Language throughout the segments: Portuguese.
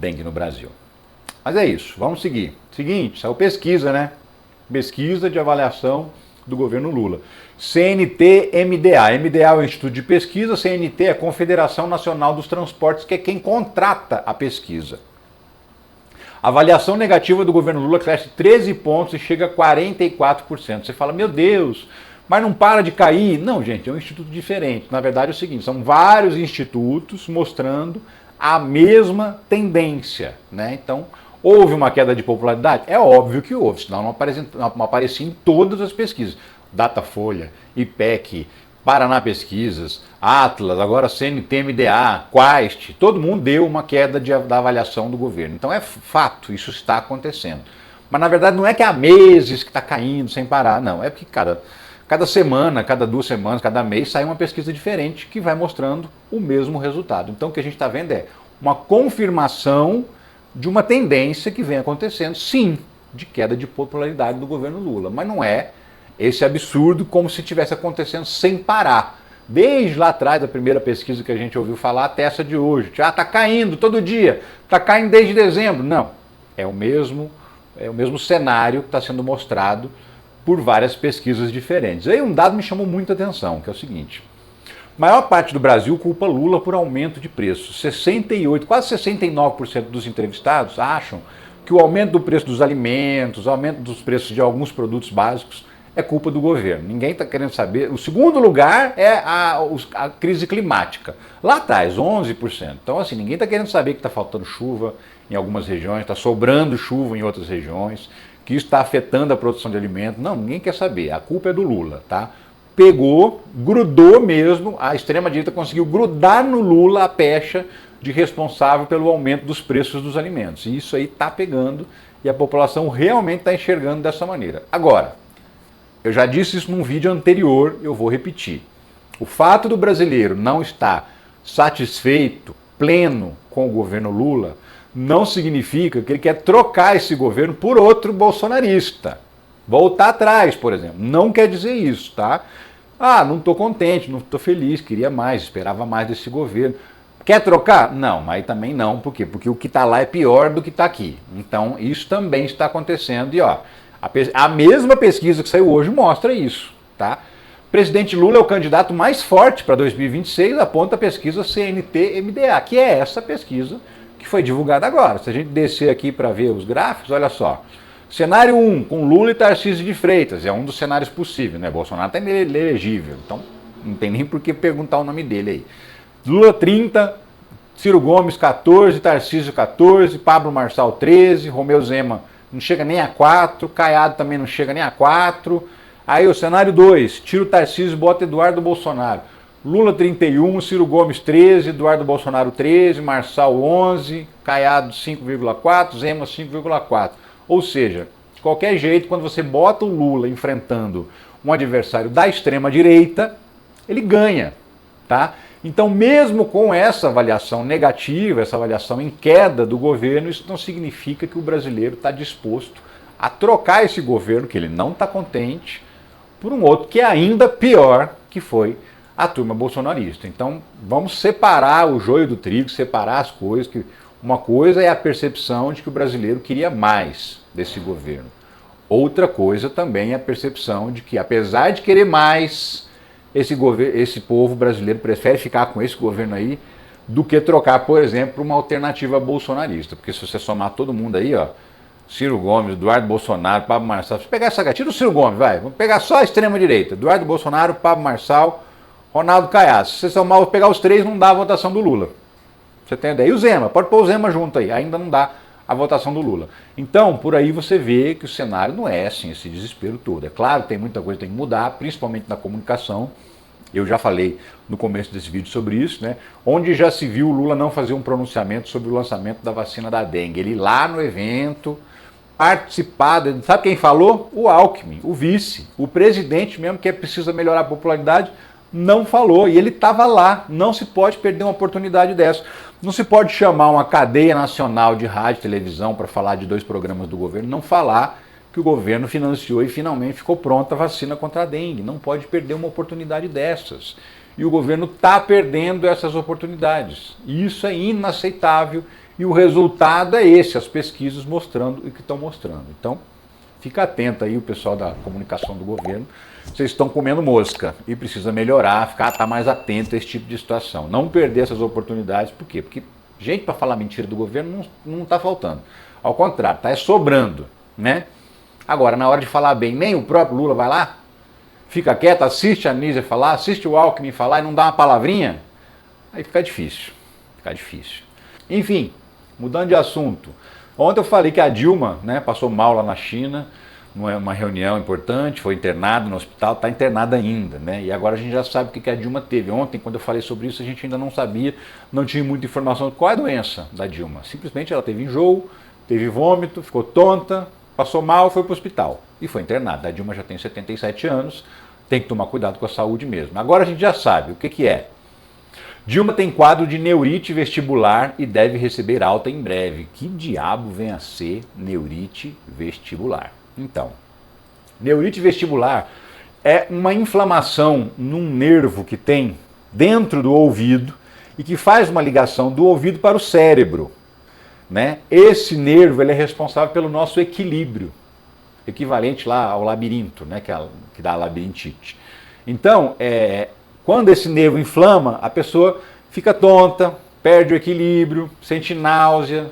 dengue no Brasil. Mas é isso, vamos seguir. Seguinte, saiu pesquisa, né? Pesquisa de avaliação do governo Lula. CNT-MDA. MDA é o Instituto de Pesquisa, CNT é a Confederação Nacional dos Transportes, que é quem contrata a pesquisa. A avaliação negativa do governo Lula cresce 13 pontos e chega a 44%. Você fala, meu Deus, mas não para de cair. Não, gente, é um instituto diferente. Na verdade é o seguinte, são vários institutos mostrando a mesma tendência, né? Então, houve uma queda de popularidade? É óbvio que houve, senão não aparecia em todas as pesquisas. Datafolha, IPEC, Paraná Pesquisas, Atlas, agora CNT-MDA, Quaest, todo mundo deu uma queda da avaliação do governo. Então é fato, isso está acontecendo. Mas na verdade não é que há meses que está caindo sem parar, não. É porque cada semana, cada 2 semanas, cada mês sai uma pesquisa diferente que vai mostrando o mesmo resultado. Então o que a gente está vendo é uma confirmação de uma tendência que vem acontecendo, sim, de queda de popularidade do governo Lula. Mas não é esse absurdo como se estivesse acontecendo sem parar. Desde lá atrás, da primeira pesquisa que a gente ouviu falar, até essa de hoje. Ah, está caindo todo dia, está caindo desde dezembro. Não, é o mesmo cenário que está sendo mostrado por várias pesquisas diferentes. Aí um dado me chamou muita atenção, que é o seguinte. A maior parte do Brasil culpa Lula por aumento de preços. 68%, quase 69% dos entrevistados acham que o aumento do preço dos alimentos, o aumento dos preços de alguns produtos básicos é culpa do governo. Ninguém está querendo saber. O segundo lugar é a crise climática. Lá atrás, 11%. Então, assim, ninguém está querendo saber que está faltando chuva em algumas regiões, está sobrando chuva em outras regiões, que isso está afetando a produção de alimentos. Não, ninguém quer saber. A culpa é do Lula, tá? Pegou, grudou mesmo, a extrema-direita conseguiu grudar no Lula a pecha de responsável pelo aumento dos preços dos alimentos. E isso aí está pegando e a população realmente está enxergando dessa maneira. Agora, eu já disse isso num vídeo anterior, eu vou repetir. O fato do brasileiro não estar satisfeito, pleno com o governo Lula, não significa que ele quer trocar esse governo por outro bolsonarista. Voltar atrás, por exemplo. Não quer dizer isso, tá? Ah, não estou contente, não estou feliz, queria mais, esperava mais desse governo. Quer trocar? Não, mas também não. Por quê? Porque o que está lá é pior do que está aqui. Então, isso também está acontecendo. E ó, a mesma pesquisa que saiu hoje mostra isso, tá? Presidente Lula é o candidato mais forte para 2026, aponta a pesquisa CNT-MDA, que é essa pesquisa que foi divulgada agora. Se a gente descer aqui para ver os gráficos, olha só. Cenário 1, com Lula e Tarcísio de Freitas, é um dos cenários possíveis, né? Bolsonaro está inelegível, então não tem nem por que perguntar o nome dele aí. Lula 30, Ciro Gomes 14, Tarcísio 14, Pablo Marçal 13, Romeu Zema não chega nem a 4, Caiado também não chega nem a 4. Aí o cenário 2, tira o Tarcísio e bota Eduardo Bolsonaro. Lula 31, Ciro Gomes 13, Eduardo Bolsonaro 13, Marçal 11, Caiado 5,4, Zema 5,4. Ou seja, de qualquer jeito, quando você bota o Lula enfrentando um adversário da extrema-direita, ele ganha, tá? Então, mesmo com essa avaliação negativa, essa avaliação em queda do governo, isso não significa que o brasileiro está disposto a trocar esse governo, que ele não está contente, por um outro que é ainda pior, que foi a turma bolsonarista. Então, vamos separar o joio do trigo, separar as coisas. Que uma coisa é a percepção de que o brasileiro queria mais desse governo. Outra coisa também é a percepção de que, apesar de querer mais, esse povo brasileiro prefere ficar com esse governo aí do que trocar, por exemplo, por uma alternativa bolsonarista. Porque se você somar todo mundo aí, ó, Ciro Gomes, Eduardo Bolsonaro, Pablo Marçal, se pegar essa tira o Ciro Gomes, vai, vamos pegar só a extrema-direita, Eduardo Bolsonaro, Pablo Marçal, Ronaldo Caiado. Se você somar, pegar os três, não dá a votação do Lula. Você tem ideia? E o Zema, pode pôr o Zema junto aí, ainda não dá a votação do Lula. Então, por aí você vê que o cenário não é assim, esse desespero todo. É claro, tem muita coisa que tem que mudar, principalmente na comunicação. Eu já falei no começo desse vídeo sobre isso, né? Onde já se viu o Lula não fazer um pronunciamento sobre o lançamento da vacina da dengue. Ele ir lá no evento, participar, sabe quem falou? O Alckmin, o vice, o presidente mesmo, que precisa melhorar a popularidade, não falou, e ele estava lá. Não se pode perder uma oportunidade dessa. Não se pode chamar uma cadeia nacional de rádio e televisão para falar de 2 programas do governo, não falar que o governo financiou e finalmente ficou pronta a vacina contra a dengue. Não pode perder uma oportunidade dessas. E o governo está perdendo essas oportunidades. E isso é inaceitável, E o resultado é esse, as pesquisas mostrando o que estão mostrando. Então, fica atento aí o pessoal da comunicação do governo. Vocês estão comendo mosca e precisa melhorar, estar mais atento a esse tipo de situação. Não perder essas oportunidades, por quê? Porque gente para falar mentira do governo não está faltando. Ao contrário, está sobrando, né? Agora, na hora de falar bem, nem o próprio Lula vai lá, fica quieto, assiste a Anísia falar, assiste o Alckmin falar e não dá uma palavrinha, aí fica difícil, Enfim, mudando de assunto, ontem eu falei que a Dilma, né, passou mal lá na China, numa reunião importante, foi internada no hospital, está internada ainda, né? E agora a gente já sabe o que a Dilma teve. Ontem, quando eu falei sobre isso, a gente ainda não sabia, não tinha muita informação de qual é a doença da Dilma. Simplesmente ela teve enjoo, teve vômito, ficou tonta, passou mal, foi para o hospital e foi internada. A Dilma já tem 77 anos, tem que tomar cuidado com a saúde mesmo. Agora a gente já sabe o que é. Dilma tem quadro de neurite vestibular e deve receber alta em breve. Que diabo vem a ser neurite vestibular? Então, neurite vestibular é uma inflamação num nervo que tem dentro do ouvido e que faz uma ligação do ouvido para o cérebro, né? Esse nervo ele é responsável pelo nosso equilíbrio, equivalente lá ao labirinto, né? Que dá a labirintite. Então, quando esse nervo inflama, a pessoa fica tonta, perde o equilíbrio, sente náusea,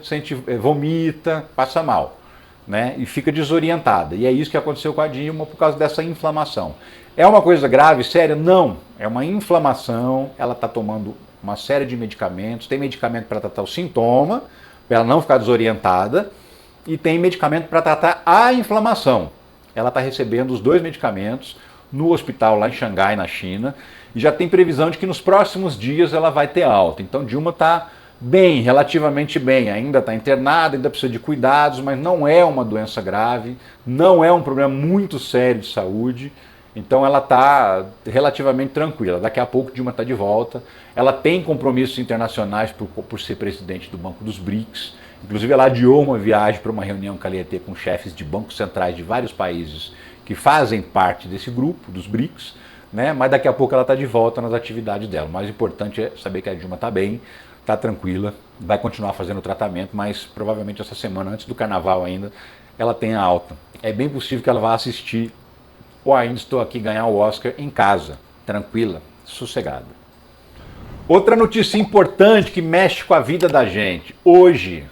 vomita, passa mal. Né, e fica desorientada. E é isso que aconteceu com a Dilma por causa dessa inflamação. É uma coisa grave, séria? Não. É uma inflamação, ela está tomando uma série de medicamentos, tem medicamento para tratar o sintoma, para ela não ficar desorientada, e tem medicamento para tratar a inflamação. Ela está recebendo os 2 medicamentos no hospital lá em Xangai, na China, e já tem previsão de que nos próximos dias ela vai ter alta. Então Dilma está bem, relativamente bem, ainda está internada, ainda precisa de cuidados, mas não é uma doença grave, não é um problema muito sério de saúde, então ela está relativamente tranquila. Daqui a pouco Dilma está de volta, ela tem compromissos internacionais por ser presidente do Banco dos BRICS, inclusive ela adiou uma viagem para uma reunião que ela ia ter com chefes de bancos centrais de vários países que fazem parte desse grupo, dos BRICS, né? Mas daqui a pouco ela está de volta nas atividades dela. O mais importante é saber que a Dilma está bem, está tranquila, vai continuar fazendo o tratamento, mas provavelmente essa semana, antes do carnaval ainda, ela tenha alta. É bem possível que ela vá assistir ou ainda estou aqui ganhar o Oscar em casa, tranquila, sossegada. Outra notícia importante que mexe com a vida da gente. Hoje,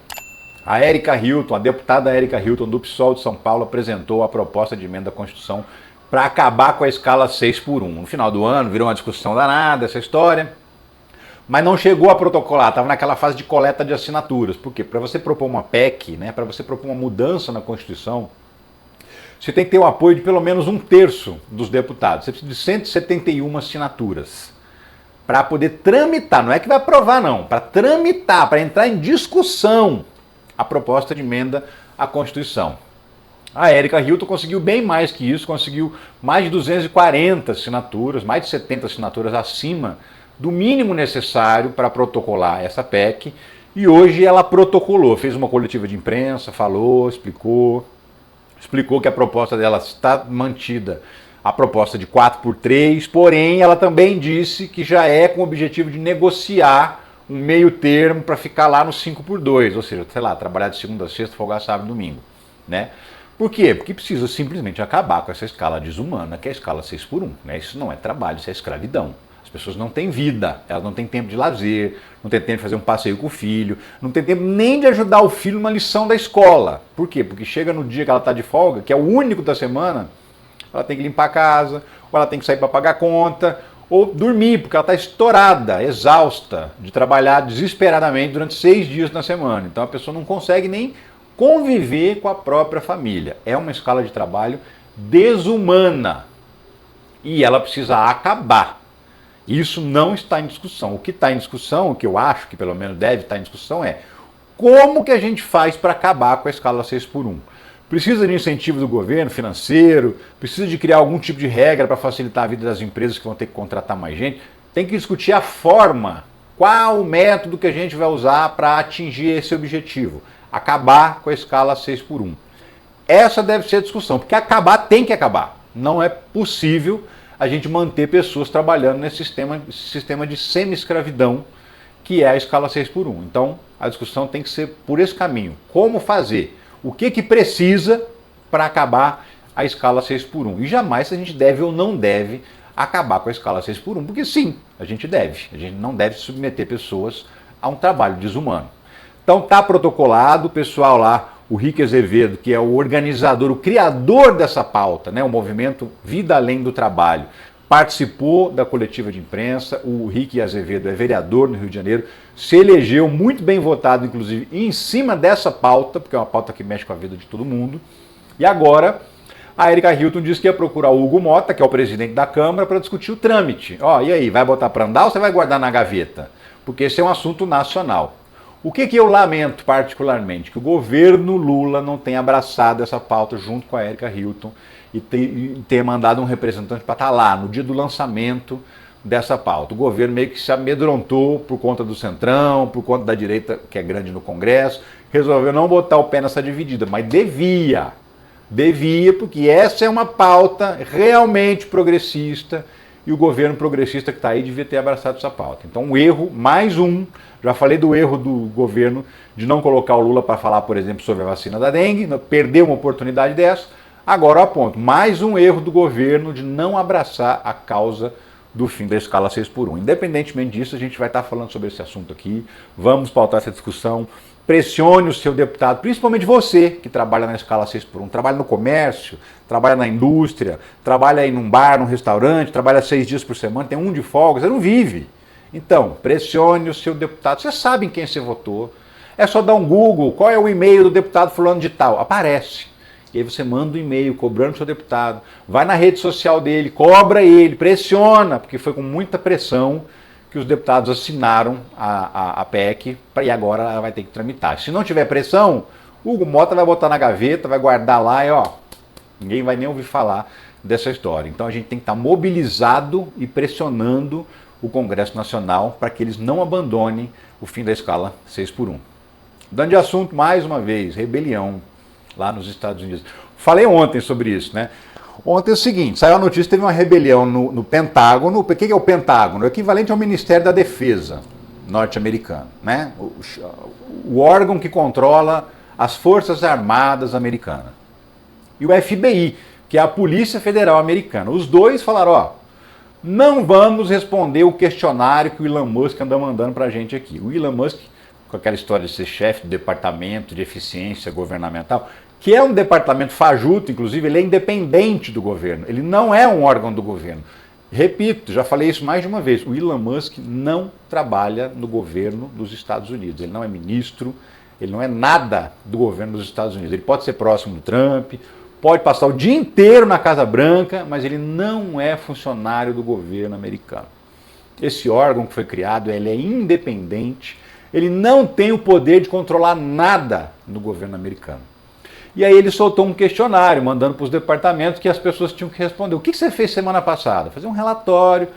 a Erika Hilton, a deputada Erika Hilton do PSOL de São Paulo, apresentou a proposta de emenda à Constituição para acabar com a escala 6x1. No final do ano virou uma discussão danada essa história, mas não chegou a protocolar, estava naquela fase de coleta de assinaturas. Por quê? Para você propor uma PEC, né, para você propor uma mudança na Constituição, você tem que ter o apoio de pelo menos 1/3 dos deputados. Você precisa de 171 assinaturas para poder tramitar, não é que vai aprovar não, para tramitar, para entrar em discussão a proposta de emenda à Constituição. A Erika Hilton conseguiu bem mais que isso, conseguiu mais de 240 assinaturas, mais de 70 assinaturas acima do mínimo necessário para protocolar essa PEC, e hoje ela protocolou, fez uma coletiva de imprensa, falou, explicou que a proposta dela está mantida, a proposta de 4x3, porém ela também disse que já é com o objetivo de negociar um meio termo para ficar lá no 5x2, ou seja, sei lá, trabalhar de segunda a sexta, folgar sábado e domingo, né? Por quê? Porque precisa simplesmente acabar com essa escala desumana, que é a escala 6x1, né? Isso não é trabalho, isso é escravidão. As pessoas não têm vida, elas não têm tempo de lazer, não têm tempo de fazer um passeio com o filho, não têm tempo nem de ajudar o filho numa lição da escola. Por quê? Porque chega no dia que ela está de folga, que é o único da semana, ela tem que limpar a casa, ou ela tem que sair para pagar conta, ou dormir, porque ela está estourada, exausta, de trabalhar desesperadamente durante 6 dias na semana. Então a pessoa não consegue nem conviver com a própria família. É uma escala de trabalho desumana e ela precisa acabar. Isso não está em discussão. O que está em discussão, o que eu acho que pelo menos deve estar em discussão é como que a gente faz para acabar com a escala 6x1. Precisa de incentivo do governo financeiro, precisa de criar algum tipo de regra para facilitar a vida das empresas que vão ter que contratar mais gente. Tem que discutir a forma, qual o método que a gente vai usar para atingir esse objetivo. Acabar com a escala 6x1. Essa deve ser a discussão, porque acabar tem que acabar. Não é possível a gente manter pessoas trabalhando nesse sistema de semi-escravidão que é a escala 6x1. Então, a discussão tem que ser por esse caminho. Como fazer? O que precisa para acabar a escala 6x1? E jamais se a gente deve ou não deve acabar com a escala 6x1, porque sim, a gente deve. A gente não deve submeter pessoas a um trabalho desumano. Então está protocolado, o pessoal lá, o Rick Azevedo, que é o organizador, o criador dessa pauta, né, o movimento Vida Além do Trabalho, participou da coletiva de imprensa. O Rick Azevedo é vereador no Rio de Janeiro, se elegeu muito bem votado, inclusive, em cima dessa pauta, porque é uma pauta que mexe com a vida de todo mundo. E agora a Erika Hilton disse que ia procurar o Hugo Mota, que é o presidente da Câmara, para discutir o trâmite. Ó, e aí, vai botar para andar ou você vai guardar na gaveta? Porque esse é um assunto nacional. O que eu lamento particularmente? Que o governo Lula não tenha abraçado essa pauta junto com a Erika Hilton e ter mandado um representante para estar lá no dia do lançamento dessa pauta. O governo meio que se amedrontou por conta do Centrão, por conta da direita que é grande no Congresso, resolveu não botar o pé nessa dividida, mas devia, porque essa é uma pauta realmente progressista e o governo progressista que está aí devia ter abraçado essa pauta. Então um erro, mais um, já falei do erro do governo de não colocar o Lula para falar, por exemplo, sobre a vacina da dengue, perdeu uma oportunidade dessa, agora eu aponto, mais um erro do governo de não abraçar a causa do fim da escala 6x1. Independentemente disso, a gente vai estar falando sobre esse assunto aqui, vamos pautar essa discussão, pressione o seu deputado, principalmente você que trabalha na escala 6x1, trabalha no comércio, trabalha na indústria, trabalha aí num bar, num restaurante, trabalha 6 dias por semana, tem um de folga, você não vive. Então, pressione o seu deputado, você sabe em quem você votou, é só dar um Google, qual é o e-mail do deputado fulano de tal, aparece. E aí você manda um e-mail cobrando o seu deputado, vai na rede social dele, cobra ele, pressiona, porque foi com muita pressão que os deputados assinaram a PEC e agora ela vai ter que tramitar. Se não tiver pressão, o Hugo Mota vai botar na gaveta, vai guardar lá e ó, ninguém vai nem ouvir falar dessa história. Então a gente tem que estar mobilizado e pressionando o Congresso Nacional para que eles não abandonem o fim da escala 6x1. Dando de assunto mais uma vez, rebelião lá nos Estados Unidos. Falei ontem sobre isso, né? Ontem é o seguinte, saiu a notícia, teve uma rebelião no Pentágono. O que é o Pentágono? É o equivalente ao Ministério da Defesa norte-americano, né? O órgão que controla as Forças Armadas americanas. E o FBI, que é a Polícia Federal Americana. Os dois falaram, ó, não vamos responder o questionário que o Elon Musk anda mandando pra gente aqui. O Elon Musk, com aquela história de ser chefe do Departamento de Eficiência Governamental, que é um departamento fajuto, inclusive, ele é independente do governo, ele não é um órgão do governo. Repito, já falei isso mais de uma vez, o Elon Musk não trabalha no governo dos Estados Unidos, ele não é ministro, ele não é nada do governo dos Estados Unidos. Ele pode ser próximo do Trump, pode passar o dia inteiro na Casa Branca, mas ele não é funcionário do governo americano. Esse órgão que foi criado, ele é independente, ele não tem o poder de controlar nada no governo americano. E aí ele soltou um questionário, mandando para os departamentos que as pessoas tinham que responder. O que você fez semana passada? Fazer um relatório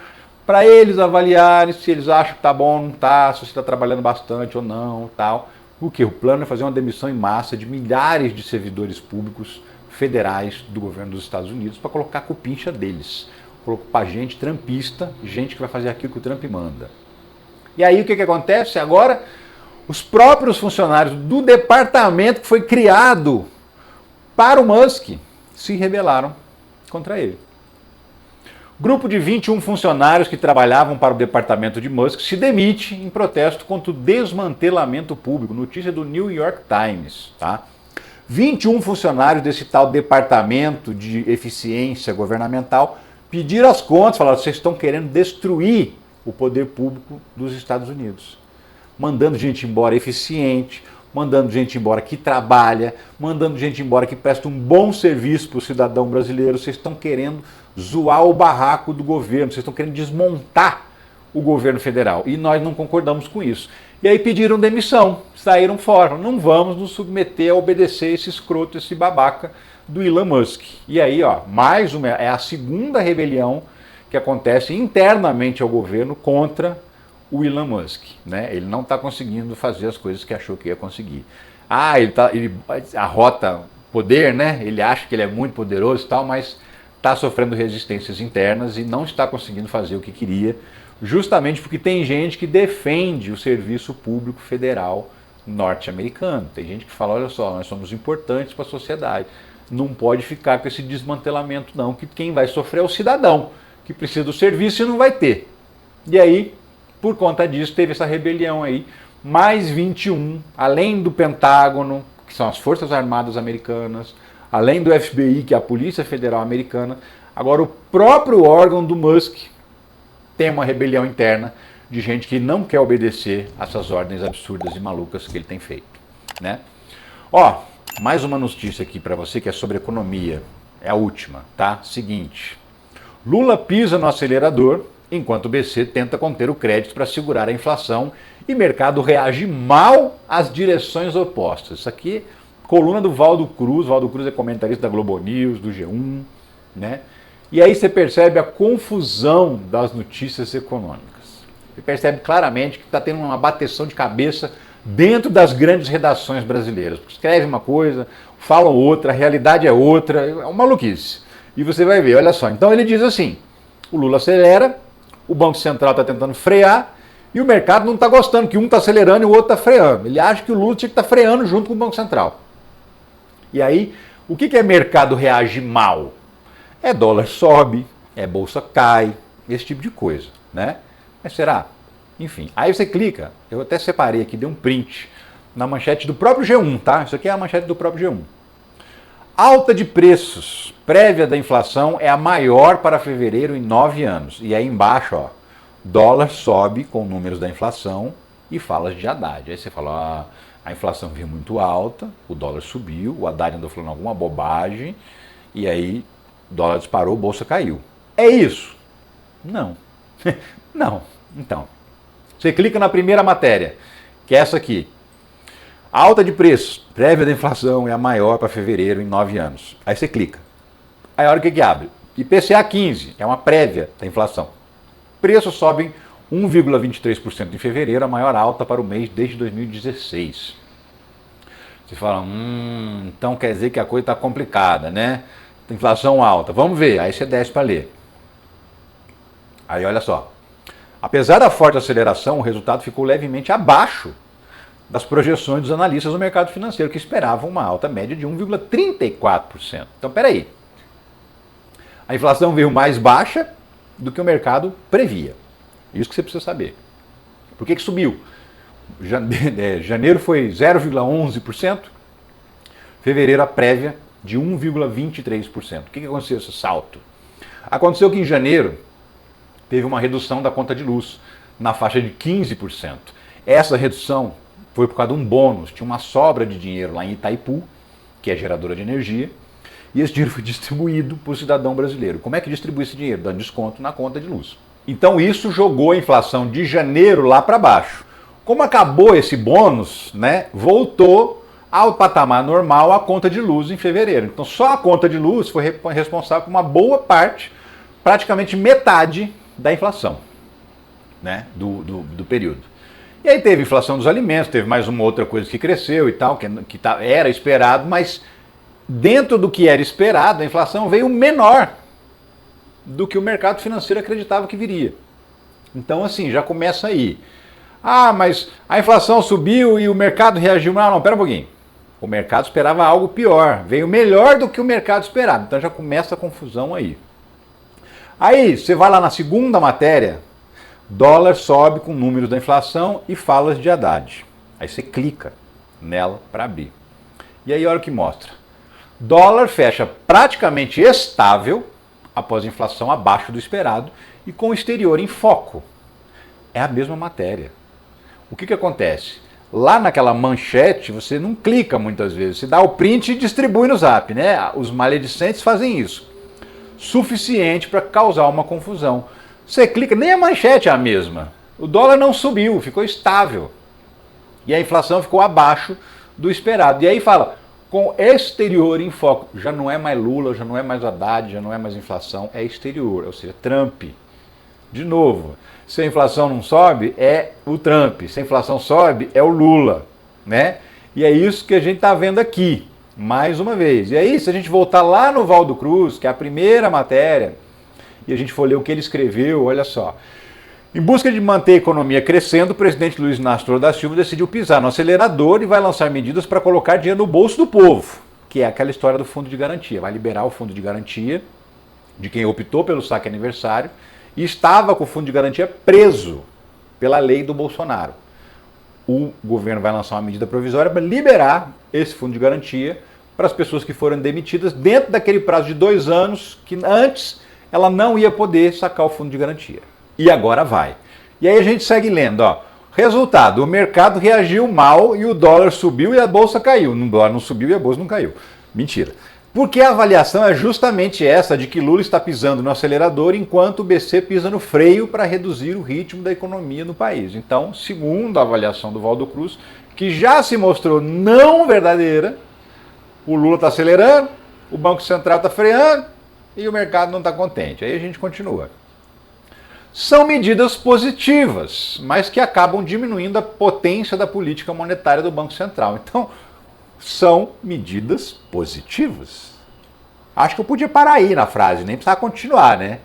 para eles avaliarem se eles acham que está bom ou não está, se você está trabalhando bastante ou não, tal. O que? O plano é fazer uma demissão em massa de milhares de servidores públicos federais do governo dos Estados Unidos para colocar a cupincha deles. Para gente trampista, gente que vai fazer aquilo que o Trump manda. E aí o que acontece? Agora, os próprios funcionários do departamento que foi criado para o Musk se rebelaram contra ele. Grupo de 21 funcionários que trabalhavam para o departamento de Musk se demite em protesto contra o desmantelamento público. Notícia do New York Times. Tá? 21 funcionários desse tal departamento de eficiência governamental pediram as contas, falaram, vocês estão querendo destruir o poder público dos Estados Unidos. Mandando gente embora eficiente, mandando gente embora que trabalha, mandando gente embora que presta um bom serviço para o cidadão brasileiro. Vocês estão querendo zoar o barraco do governo, vocês estão querendo desmontar o governo federal. E nós não concordamos com isso. E aí pediram demissão, saíram fora. Não vamos nos submeter a obedecer esse escroto, esse babaca do Elon Musk. E aí, ó, mais uma, é a segunda rebelião que acontece internamente ao governo contra o Elon Musk, né? Ele não está conseguindo fazer as coisas que achou que ia conseguir. Ele arrota poder, né? Ele acha que ele é muito poderoso e tal, mas está sofrendo resistências internas e não está conseguindo fazer o que queria, justamente porque tem gente que defende o serviço público federal norte-americano. Tem gente que fala, olha só, nós somos importantes para a sociedade. Não pode ficar com esse desmantelamento não, que quem vai sofrer é o cidadão, que precisa do serviço e não vai ter. E aí, por conta disso, teve essa rebelião aí, mais 21, além do Pentágono, que são as Forças Armadas Americanas, além do FBI, que é a Polícia Federal Americana, agora o próprio órgão do Musk tem uma rebelião interna de gente que não quer obedecer a essas ordens absurdas e malucas que ele tem feito, né? Ó, mais uma notícia aqui para você que é sobre economia, é a última, tá? Seguinte, Lula pisa no acelerador enquanto o BC tenta conter o crédito para segurar a inflação e mercado reage mal às direções opostas. Isso aqui, coluna do Valdo Cruz é comentarista da Globo News, do G1, né? E aí você percebe a confusão das notícias econômicas. Você percebe claramente que está tendo uma bateção de cabeça dentro das grandes redações brasileiras. Escreve uma coisa, falam outra, a realidade é outra, é uma maluquice. E você vai ver, olha só. Então ele diz assim, o Lula acelera, o Banco Central está tentando frear e o mercado não está gostando, que um está acelerando e o outro está freando. Ele acha que o Lula tinha que estar freando junto com o Banco Central. E aí, o que é mercado reage mal? É dólar sobe, é bolsa cai, esse tipo de coisa, né? Mas será? Enfim, aí você clica, eu até separei aqui, dei um print na manchete do próprio G1, tá? Isso aqui é a manchete do próprio G1. Alta de preços prévia da inflação é a maior para fevereiro em 9 anos. E aí embaixo, ó, dólar sobe com números da inflação e falas de Haddad. Aí você fala, a inflação veio muito alta, o dólar subiu, o Haddad andou falando alguma bobagem, e aí o dólar disparou, a bolsa caiu. É isso? Não. Não. Então, você clica na primeira matéria, que é essa aqui. A alta de preços prévia da inflação é a maior para fevereiro em 9 anos. Aí você clica. Aí olha o que abre. IPCA 15, é uma prévia da inflação. Preços sobem 1,23% em fevereiro, a maior alta para o mês desde 2016. Você fala, então quer dizer que a coisa está complicada, né? Inflação alta. Vamos ver. Aí você desce para ler. Aí olha só. Apesar da forte aceleração, o resultado ficou levemente abaixo das projeções dos analistas do mercado financeiro, que esperavam uma alta média de 1,34%. Então, peraí. A inflação veio mais baixa do que o mercado previa. Isso que você precisa saber. Por que subiu? Janeiro foi 0,11%, fevereiro a prévia de 1,23%. O que aconteceu esse salto? Aconteceu que em janeiro teve uma redução da conta de luz na faixa de 15%. Essa redução foi por causa de um bônus, tinha uma sobra de dinheiro lá em Itaipu, que é geradora de energia, e esse dinheiro foi distribuído para o cidadão brasileiro. Como é que distribui esse dinheiro? Dando desconto na conta de luz. Então isso jogou a inflação de janeiro lá para baixo. Como acabou esse bônus, né, voltou ao patamar normal a conta de luz em fevereiro. Então só a conta de luz foi responsável por uma boa parte, praticamente metade da inflação, né, do período. E aí teve inflação dos alimentos, teve mais uma outra coisa que cresceu e tal, que era esperado, mas dentro do que era esperado, a inflação veio menor do que o mercado financeiro acreditava que viria. Então assim, já começa aí. Ah, mas a inflação subiu e o mercado reagiu. Não, pera um pouquinho. O mercado esperava algo pior, veio melhor do que o mercado esperava. Então já começa a confusão aí. Aí você vai lá na segunda matéria, dólar sobe com números da inflação e falas de Haddad. Aí você clica nela para abrir. E aí olha o que mostra. Dólar fecha praticamente estável após a inflação abaixo do esperado e com o exterior em foco. É a mesma matéria. O que acontece? Lá naquela manchete você não clica muitas vezes, você dá o print e distribui no zap, né? Os maledicentes fazem isso. Suficiente para causar uma confusão. Você clica, nem a manchete é a mesma. O dólar não subiu, ficou estável. E a inflação ficou abaixo do esperado. E aí fala, com exterior em foco. Já não é mais Lula, já não é mais Haddad, já não é mais inflação, é exterior, ou seja, Trump. De novo, se a inflação não sobe, é o Trump. Se a inflação sobe, é o Lula, né? E é isso que a gente está vendo aqui, mais uma vez. E aí, se a gente voltar lá no Valdo Cruz, que é a primeira matéria, e a gente for ler o que ele escreveu, olha só. Em busca de manter a economia crescendo, o presidente Luiz Inácio Lula da Silva decidiu pisar no acelerador e vai lançar medidas para colocar dinheiro no bolso do povo, que é aquela história do fundo de garantia. Vai liberar o fundo de garantia de quem optou pelo saque aniversário e estava com o fundo de garantia preso pela lei do Bolsonaro. O governo vai lançar uma medida provisória para liberar esse fundo de garantia para as pessoas que foram demitidas dentro daquele prazo de 2 anos que antes ela não ia poder sacar o fundo de garantia. E agora vai. E aí a gente segue lendo, ó. Resultado, o mercado reagiu mal e o dólar subiu e a bolsa caiu. O dólar não subiu e a bolsa não caiu. Mentira. Porque a avaliação é justamente essa de que Lula está pisando no acelerador enquanto o BC pisa no freio para reduzir o ritmo da economia no país. Então, segundo a avaliação do Waldo Cruz, que já se mostrou não verdadeira, o Lula está acelerando, o Banco Central está freando e o mercado não está contente. Aí a gente continua. São medidas positivas, mas que acabam diminuindo a potência da política monetária do Banco Central. Então, são medidas positivas. Acho que eu podia parar aí na frase, nem precisava continuar, né?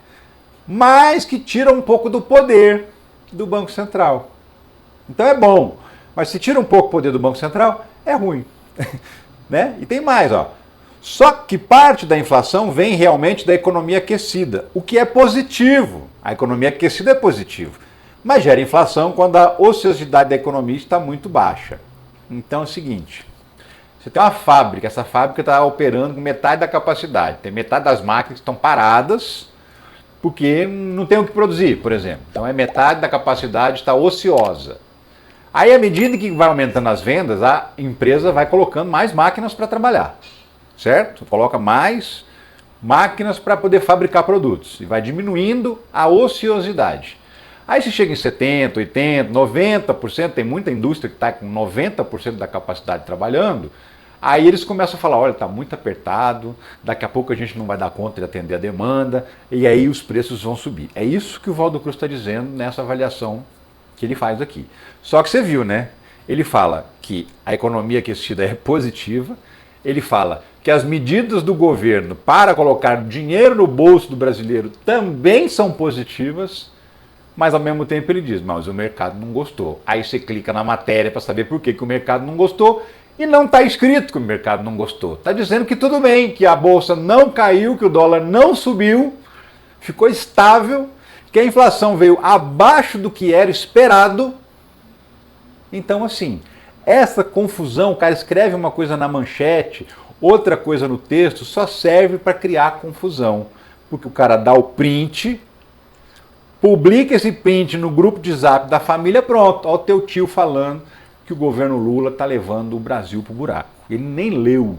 Mas que tira um pouco do poder do Banco Central. Então é bom, mas se tira um pouco o poder do Banco Central, é ruim. Né? E tem mais, ó. Só que parte da inflação vem realmente da economia aquecida, o que é positivo. A economia aquecida é positivo, mas gera inflação quando a ociosidade da economia está muito baixa. Então é o seguinte, você tem uma fábrica, essa fábrica está operando com metade da capacidade, tem metade das máquinas que estão paradas porque não tem o que produzir, por exemplo. Então é metade da capacidade está ociosa. Aí, à medida que vai aumentando as vendas, a empresa vai colocando mais máquinas para trabalhar. Certo? Coloca mais máquinas para poder fabricar produtos e vai diminuindo a ociosidade. Aí se chega em 70%, 80%, 90%, tem muita indústria que está com 90% da capacidade trabalhando, aí eles começam a falar, olha, está muito apertado, daqui a pouco a gente não vai dar conta de atender a demanda, e aí os preços vão subir. É isso que o Waldo Cruz está dizendo nessa avaliação que ele faz aqui. Só que você viu, né? Ele fala que a economia aquecida é positiva, ele fala que as medidas do governo para colocar dinheiro no bolso do brasileiro também são positivas, mas ao mesmo tempo ele diz, mas o mercado não gostou. Aí você clica na matéria para saber por que o mercado não gostou e não está escrito que o mercado não gostou. Está dizendo que tudo bem, que a bolsa não caiu, que o dólar não subiu, ficou estável, que a inflação veio abaixo do que era esperado. Então, assim, essa confusão, o cara escreve uma coisa na manchete, outra coisa no texto, só serve para criar confusão. Porque o cara dá o print, publica esse print no grupo de zap da família, pronto, olha o teu tio falando que o governo Lula está levando o Brasil para o buraco. Ele nem leu.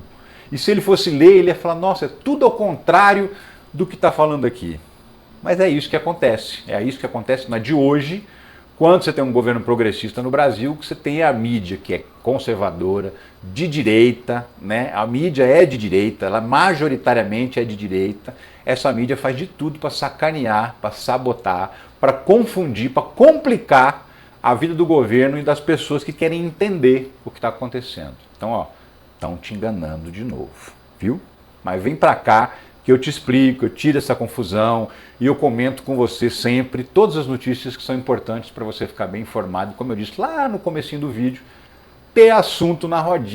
E se ele fosse ler, ele ia falar, nossa, é tudo ao contrário do que está falando aqui. Mas é isso que acontece. É isso que acontece na de hoje, quando você tem um governo progressista no Brasil, que você tem a mídia que é conservadora, de direita, né? A mídia é de direita, ela majoritariamente é de direita. Essa mídia faz de tudo para sacanear, para sabotar, para confundir, para complicar a vida do governo e das pessoas que querem entender o que está acontecendo. Então, ó, estão te enganando de novo, viu? Mas vem para cá que eu te explico, eu tiro essa confusão e eu comento com você sempre todas as notícias que são importantes para você ficar bem informado. Como eu disse lá no comecinho do vídeo, ter assunto na rodinha.